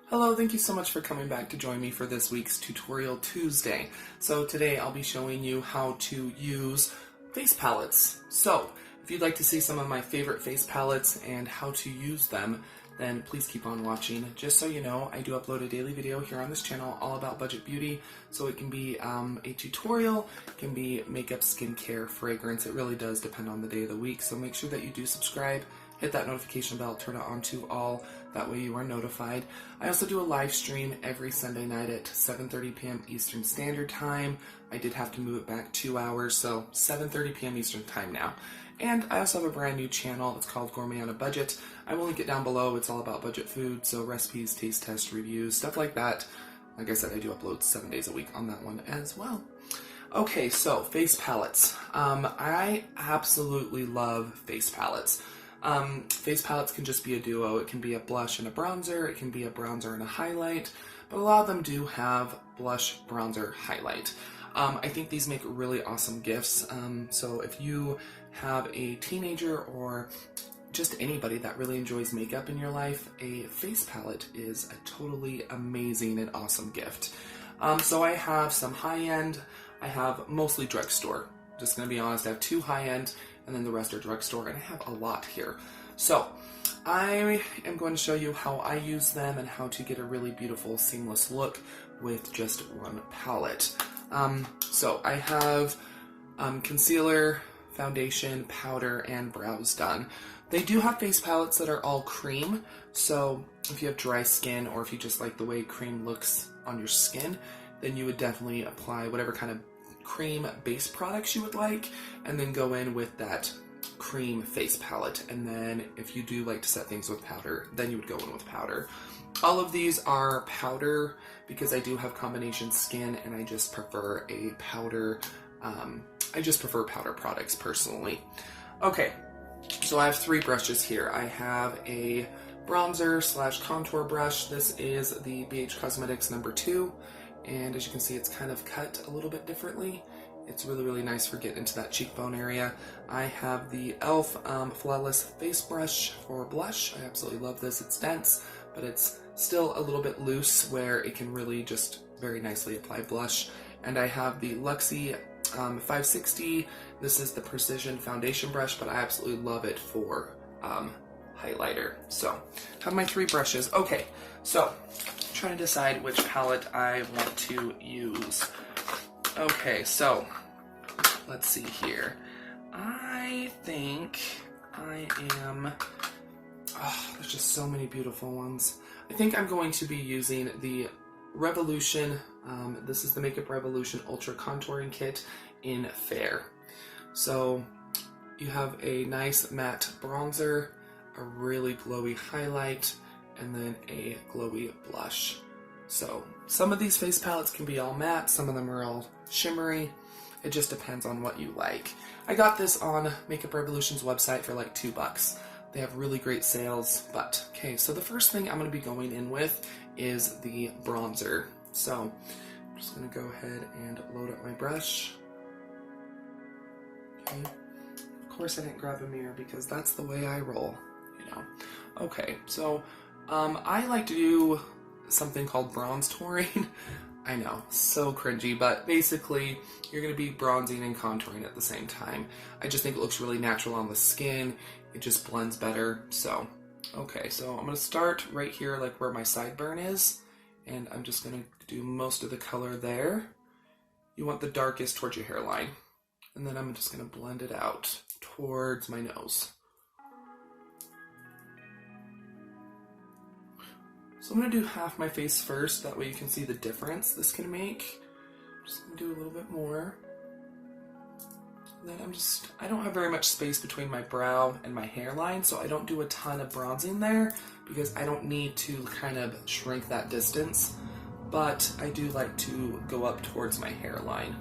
Hello, thank you so much for coming back to join me for this week's Tutorial Tuesday. So today I'll be showing you how to use face palettes. So if you'd like to see some of my favorite face palettes and how to use them, then please keep on watching. Just so you know, I do upload a daily video here on this channel all about budget beauty. So it can be a tutorial, it can be makeup, skincare, fragrance. It really does depend on the day of the week. So make sure that you do subscribe. Hit that notification bell, turn it on to all, that way you are notified. I also do a live stream every Sunday night at 7:30 p.m. Eastern Standard Time. I did have to move it back 2 hours, so 7:30 p.m. Eastern Time now. And I also have a brand new channel, it's called Gourmet on a Budget. I will link it down below, it's all about budget food, so recipes, taste tests, reviews, stuff like that. Like I said, I do upload 7 days a week on that one as well. Okay, so face palettes. I absolutely love face palettes. Face palettes can just be a duo. It can be a blush and a bronzer, it can be a bronzer and a highlight, but a lot of them do have blush, bronzer, highlight. I think these make really awesome gifts, so if you have a teenager or just anybody that really enjoys makeup in your life, a face palette is a totally amazing and awesome gift. So I have some high-end, I have mostly drugstore. Just gonna be honest, I have 2 high-end and then the rest are drugstore, and I have a lot here. So I am going to show you how I use them and how to get a really beautiful seamless look with just one palette. So I have concealer, foundation, powder, and brows done. They do have face palettes that are all cream, so if you have dry skin or if you just like the way cream looks on your skin, then you would definitely apply whatever kind of cream base products you would like, and then go in with that cream face palette. And then if you do like to set things with powder, then you would go in with powder. All of these are powder because I do have combination skin and I just prefer a powder, I just prefer powder products personally. Okay, so I have 3 brushes here. I have a bronzer / contour brush. This is the BH Cosmetics number 2. And as you can see, it's kind of cut a little bit differently. It's really, really nice for getting into that cheekbone area. I have the e.l.f. Flawless Face Brush for blush. I absolutely love this. It's dense, but it's still a little bit loose where it can really just very nicely apply blush. And I have the Luxie 560. This is the Precision Foundation Brush, but I absolutely love it for highlighter. So, I have my 3 brushes. Okay, so trying to decide which palette I want to use. Okay, so let's see here. I think I am, there's just so many beautiful ones. I think I'm going to be using the Revolution, this is the Makeup Revolution Ultra Contouring Kit in Fair. So you have a nice matte bronzer, a really glowy highlight, and then a glowy blush. So some of these face palettes can be all matte, some of them are all shimmery. It just depends on what you like. I got this on Makeup Revolution's website for like $2. They have really great sales, but okay, so the first thing I'm gonna be going in with is the bronzer. So I'm just gonna go ahead and load up my brush. Okay. Of course I didn't grab a mirror because that's the way I roll, you know. Okay, so I like to do something called bronze touring. I know, so cringy, but basically you're going to be bronzing and contouring at the same time. I just think it looks really natural on the skin. It just blends better. So, okay, so I'm going to start right here, like where my sideburn is, and I'm just going to do most of the color there. You want the darkest towards your hairline, and then I'm just going to blend it out towards my nose. So I'm going to do half my face first, that way you can see the difference this can make. I'm just going to do a little bit more. And then I don't have very much space between my brow and my hairline, so I don't do a ton of bronzing there because I don't need to kind of shrink that distance, but I do like to go up towards my hairline.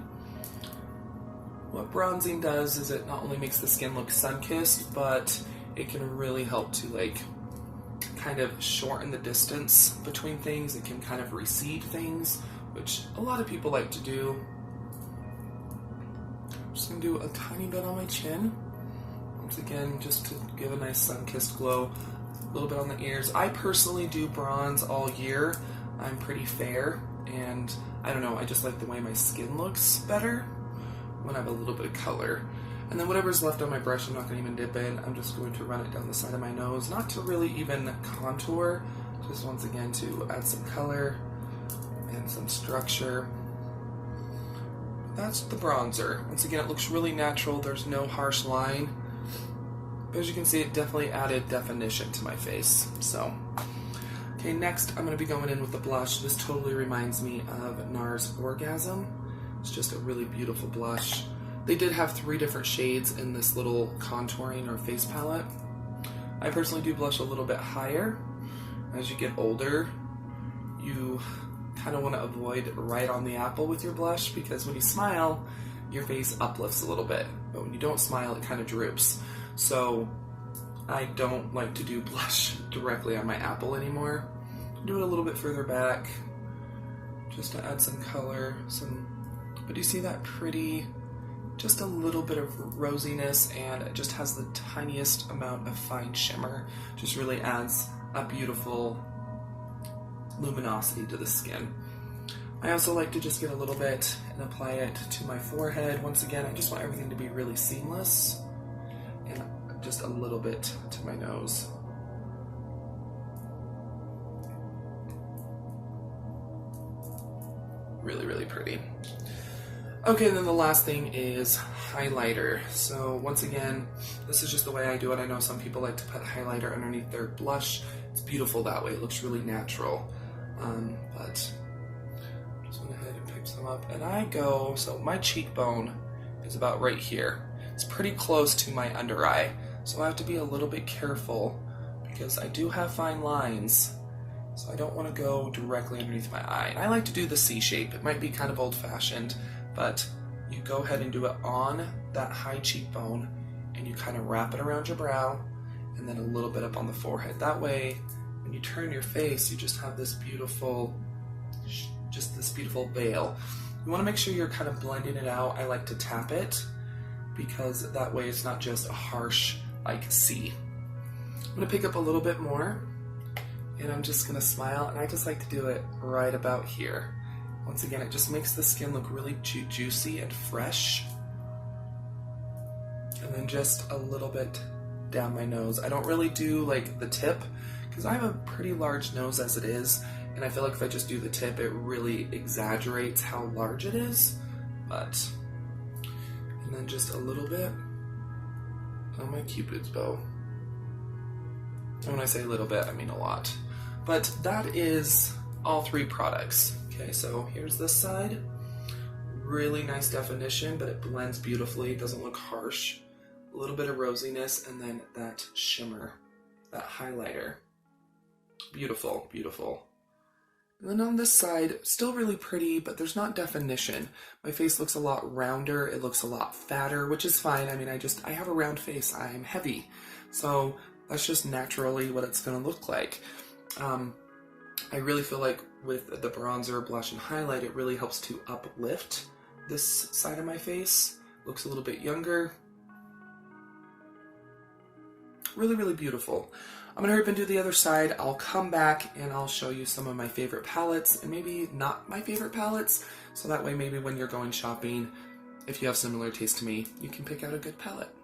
What bronzing does is it not only makes the skin look sun-kissed, but it can really help to like kind of shorten the distance between things. It can kind of recede things, which a lot of people like to do. I'm just going to do a tiny bit on my chin. Once again, just to give a nice sun-kissed glow. little bit on the ears. I personally do bronze all year. I'm pretty fair, and I don't know, I just like the way my skin looks better when I have a little bit of color. And then whatever's left on my brush, I'm not going to even dip in. I'm just going to run it down the side of my nose, not to really even contour, just once again to add some color and some structure. That's the bronzer. Once again, it looks really natural. There's no harsh line. But as you can see, it definitely added definition to my face. So, okay, next I'm going to be going in with the blush. This totally reminds me of NARS Orgasm. It's just a really beautiful blush. They did have 3 different shades in this little contouring or face palette. I personally do blush a little bit higher. As you get older, you kind of want to avoid right on the apple with your blush, because when you smile, your face uplifts a little bit, but when you don't smile, it kind of droops. So I don't like to do blush directly on my apple anymore. Do it a little bit further back, just to add some color, but you see that pretty, just a little bit of rosiness, and it just has the tiniest amount of fine shimmer. Just really adds a beautiful luminosity to the skin. I also like to just get a little bit and apply it to my forehead. Once again, I just want everything to be really seamless, and just a little bit to my nose. Really, really pretty. Okay, and then the last thing is highlighter. So once again, this is just the way I do it. I know some people like to put highlighter underneath their blush. It's beautiful that way. It looks really natural. But just went ahead and picked some up, and I go, so my cheekbone is about right here. It's pretty close to my under eye, so I have to be a little bit careful because I do have fine lines, so I don't want to go directly underneath my eye. And I like to do the C shape. It might be kind of old-fashioned, but you go ahead and do it on that high cheekbone, and you kind of wrap it around your brow, and then a little bit up on the forehead. That way, when you turn your face, you just have this beautiful, veil. You want to make sure you're kind of blending it out. I like to tap it, because that way it's not just a harsh, like, C. I'm going to pick up a little bit more, and I'm just going to smile, and I just like to do it right about here. Once again, it just makes the skin look really juicy and fresh. And then just a little bit down my nose. I don't really do like the tip, because I have a pretty large nose as it is, and I feel like if I just do the tip, it really exaggerates how large it is. And then just a little bit on my Cupid's bow. And when I say a little bit, I mean a lot. But that is all 3 products. Okay, so here's this side. Really nice definition, but it blends beautifully. It doesn't look harsh. A little bit of rosiness, and then that shimmer, that highlighter. Beautiful, beautiful. And then on this side, still really pretty, but there's not definition. My face looks a lot rounder. It looks a lot fatter, which is fine. I mean, I have a round face. I'm heavy. So that's just naturally what it's going to look like. I really feel like with the bronzer, blush, and highlight, it really helps to uplift this side of my face. Looks a little bit younger. Really, really beautiful. I'm going to hurry up and do the other side. I'll come back and I'll show you some of my favorite palettes, and maybe not my favorite palettes, so that way maybe when you're going shopping, if you have similar taste to me, you can pick out a good palette.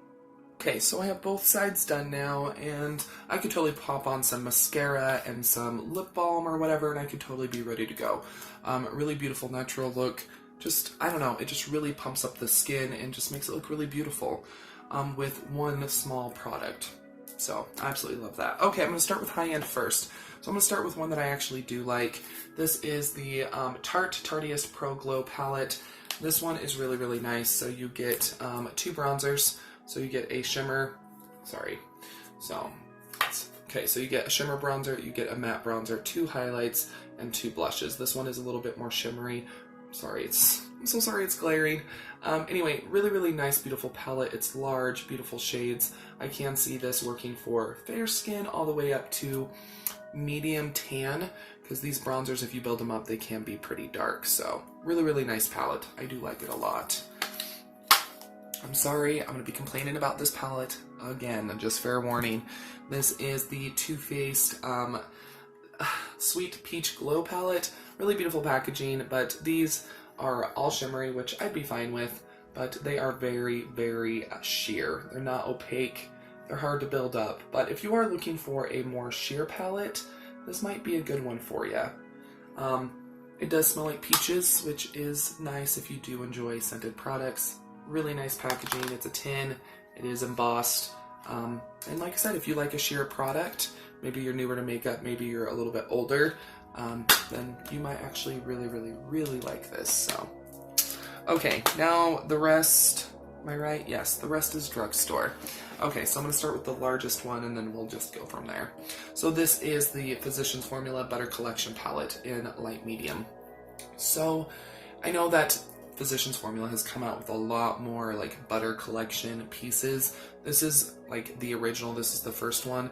Okay, so I have both sides done now, and I could totally pop on some mascara and some lip balm or whatever, and I could totally be ready to go. Really beautiful natural look. Just, I don't know, it just really pumps up the skin and just makes it look really beautiful with one small product. So, I absolutely love that. Okay, I'm going to start with high-end first. So I'm going to start with one that I actually do like. This is the Tarte Tarteist Pro Glow palette. This one is really, really nice. So you get 2 bronzers. So you get a shimmer, so you get a shimmer bronzer, you get a matte bronzer, 2 highlights, and 2 blushes. This one is a little bit more shimmery. I'm so sorry it's glaring. Anyway, really, really nice, beautiful palette. It's large, beautiful shades. I can see this working for fair skin all the way up to medium tan, because these bronzers, if you build them up, they can be pretty dark. So really, really nice palette. I do like it a lot. I'm sorry, I'm going to be complaining about this palette again, just fair warning. This is the Too Faced Sweet Peach Glow palette. Really beautiful packaging, but these are all shimmery, which I'd be fine with, but they are very, very sheer. They're not opaque. They're hard to build up, but if you are looking for a more sheer palette, this might be a good one for you. It does smell like peaches, which is nice if you do enjoy scented products. Really nice packaging. It's a tin. It is embossed. And like I said, if you like a sheer product, maybe you're newer to makeup, maybe you're a little bit older, then you might actually really, really, really like this. So, okay, now the rest, am I right? Yes, the rest is drugstore. Okay, so I'm going to start with the largest one and then we'll just go from there. So this is the Physicians Formula Butter Collection palette in light medium. So I know that Physicians Formula has come out with a lot more like butter collection pieces. This is like the original, this is the first one.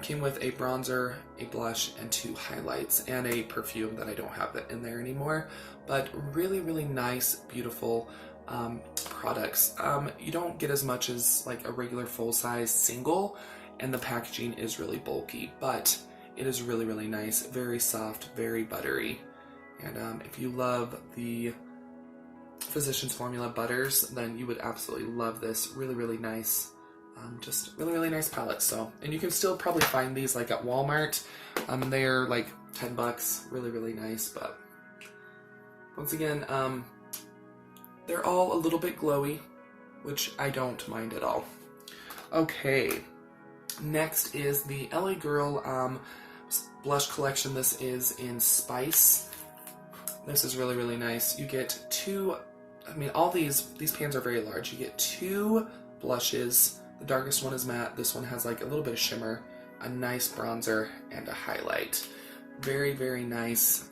Came with a bronzer, a blush, and 2 highlights, and a perfume that I don't have that in there anymore. But really, really nice, beautiful products. You don't get as much as like a regular full-size single, and the packaging is really bulky, but it is really, really nice, very soft, very buttery. And if you love the Physicians Formula butters, then you would absolutely love this. Really, really nice. Just really, really nice palette. So, and you can still probably find these like at Walmart. They're like 10 bucks. Really, really nice. But once again, they're all a little bit glowy, which I don't mind at all. Okay, next is the LA Girl blush collection. This is in Spice. This is really, really nice. You get 2, I mean, all these pans are very large. You get 2 blushes. The darkest one is matte. This one has like a little bit of shimmer, a nice bronzer, and a highlight. Very, very nice.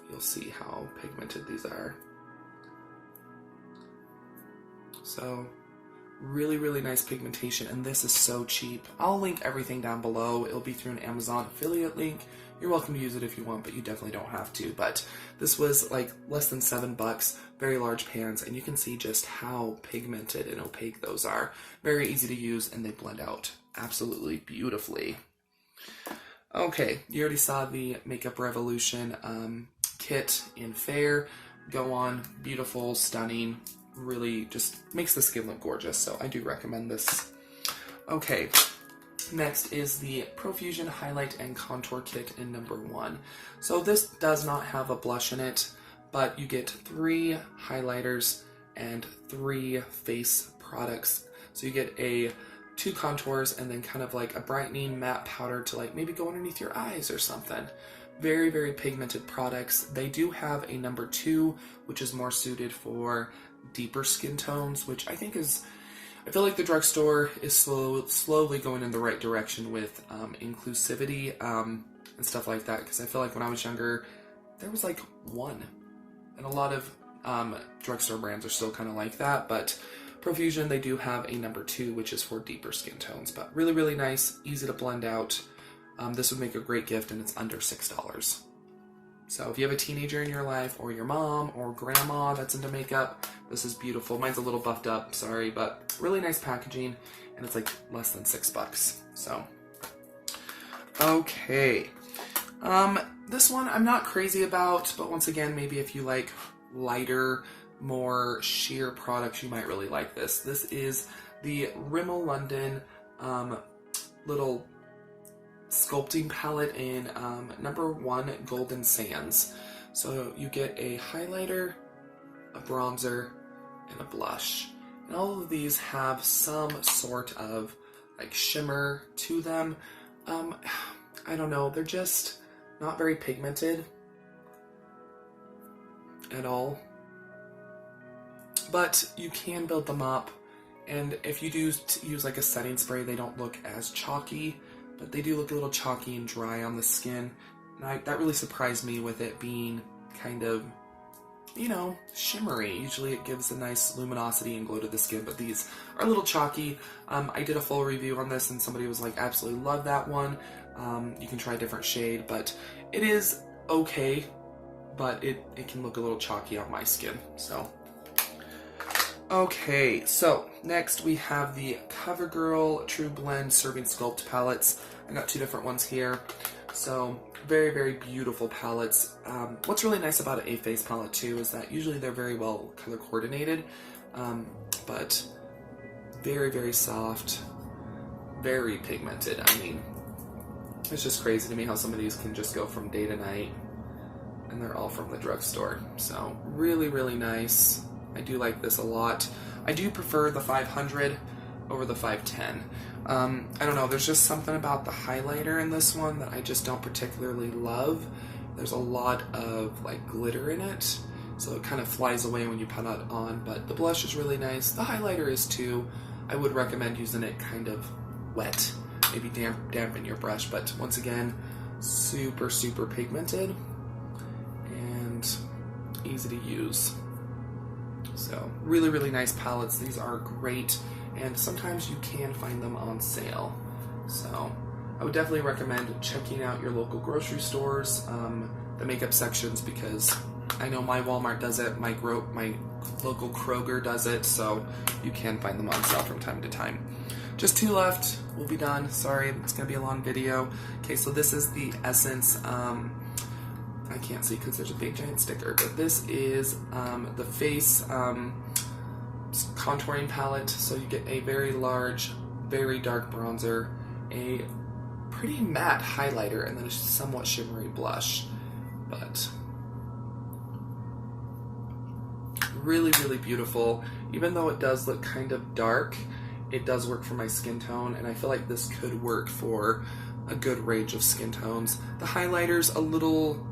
You'll see how pigmented these are. So really, really nice pigmentation, and this is so cheap. I'll link everything down below. It'll be through an Amazon affiliate link. You're welcome to use it if you want, but you definitely don't have to. But this was like less than 7 bucks, very large pans, and you can see just how pigmented and opaque those are. Very easy to use, and they blend out absolutely beautifully. Okay, you already saw the Makeup Revolution kit in Fair. Go on, beautiful, stunning, really just makes the skin look gorgeous, so I do recommend this. Okay. Next is the Profusion Highlight and Contour Kit in number 1. So this does not have a blush in it, but you get 3 highlighters and 3 face products. So you get 2 contours and then kind of like a brightening matte powder to like maybe go underneath your eyes or something. Very, very pigmented products. They do have a number 2, which is more suited for deeper skin tones, which I think is, I feel like the drugstore is slowly going in the right direction with inclusivity and stuff like that, because I feel like when I was younger, there was like 1. And a lot of drugstore brands are still kind of like that, but Profusion, they do have a number 2, which is for deeper skin tones, but really, really nice, easy to blend out. This would make a great gift, and it's under $6. So if you have a teenager in your life, or your mom or grandma that's into makeup, this is beautiful. Mine's a little buffed up, sorry, but really nice packaging, and it's like less than $6. So, okay. This one I'm not crazy about, but once again, maybe if you like lighter, more sheer products, you might really like this. This is the Rimmel London little sculpting palette in number 1 Golden Sands. So you get a highlighter, a bronzer, and a blush. And all of these have some sort of like shimmer to them. I don't know, they're just not very pigmented at all. But you can build them up, and if you do use like a setting spray, they don't look as chalky, but they do look a little chalky and dry on the skin. And that really surprised me with it being kind of, you know, shimmery. Usually it gives a nice luminosity and glow to the skin, but these are a little chalky. I did a full review on this, and somebody was like, absolutely love that one. You can try a different shade, but it is okay, but it can look a little chalky on my skin. So, Okay, so next we have the Covergirl Trublend Serving Sculpt palettes. I got 2 different ones here. So very, very beautiful palettes. What's really nice about a face palette too is that usually they're very well color coordinated, but very, very soft, very pigmented. I mean, it's just crazy to me how some of these can just go from day to night, and they're all from the drugstore. So really, really nice. I do like this a lot. I do prefer the 500 over the 510. I don't know, there's just something about the highlighter in this one that I just don't particularly love. There's a lot of like glitter in it, so it kind of flies away when you put it on, but the blush is really nice. The highlighter is too. I would recommend using it kind of wet, maybe dampen your brush, but once again, super, super pigmented and easy to use. So really, really nice palettes. These are great, and sometimes you can find them on sale. So I would definitely recommend checking out your local grocery stores, the makeup sections, because I know my Walmart does it, my local Kroger does it, so you can find them on sale from time to time. Just 2 left, we'll be done. Sorry, it's gonna be a long video. Okay, so this is the Essence, I can't see because there's a big giant sticker, but this is the face contouring palette. So you get a very large, very dark bronzer, a pretty matte highlighter, and then a somewhat shimmery blush. But really, really beautiful. Even though it does look kind of dark, it does work for my skin tone, and I feel like this could work for a good range of skin tones. The highlighter's a little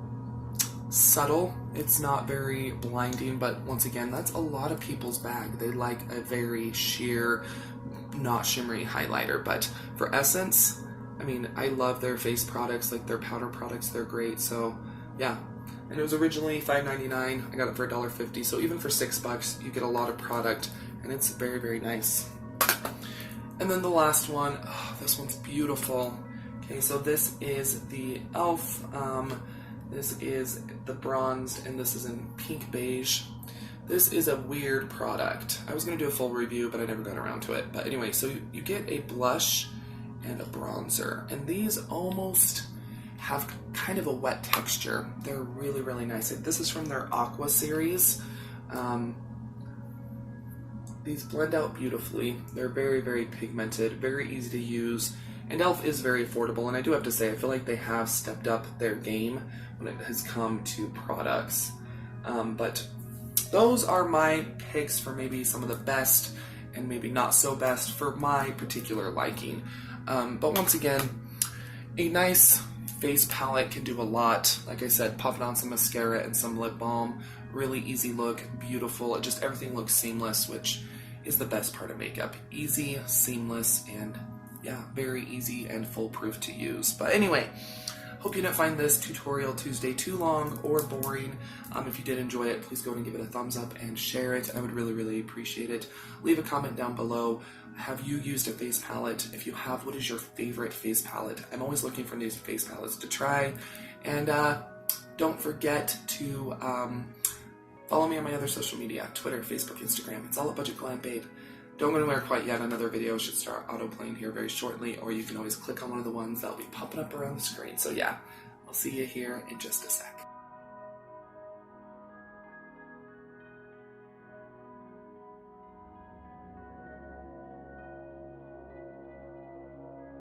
subtle. It's not very blinding, but once again, that's a lot of people's bag. They like a very sheer, not shimmery highlighter. But for Essence, I mean, I love their face products, like their powder products, they're great. So yeah, and it was originally $5.99. I got it for $1.50, so even for $6 you get a lot of product, and it's very, very nice. And then the last one, oh, this one's beautiful. Okay, so this is the e.l.f. This is the bronze, and this is in pink beige. This is a weird product. I was going to do a full review, but I never got around to it. But anyway, so you get a blush and a bronzer, and these almost have kind of a wet texture. They're really, really nice. This is from their Aqua series. These blend out beautifully. They're very, very pigmented, very easy to use, and e.l.f. is very affordable. And I do have to say, I feel like they have stepped up their game when it has come to products. But those are my picks for maybe some of the best and maybe not so best for my particular liking. But once again, a nice face palette can do a lot. Like I said, puffing on some mascara and some lip balm, really easy look, beautiful. Just everything looks seamless, which is the best part of makeup. Easy, seamless, and yeah, very easy and foolproof to use. But anyway, hope you didn't find this Tutorial Tuesday too long or boring. If you did enjoy it, please go and give it a thumbs up and share it. I would really, really appreciate it. Leave a comment down below. Have you used a face palette? If you have, what is your favorite face palette? I'm always looking for new face palettes to try. And don't forget to follow me on my other social media, Twitter, Facebook, Instagram. It's all at Budget Glam Babe. Don't go anywhere quite yet. Another video should start autoplaying here very shortly, or you can always click on one of the ones that'll be popping up around the screen. So yeah, I'll see you here in just a sec.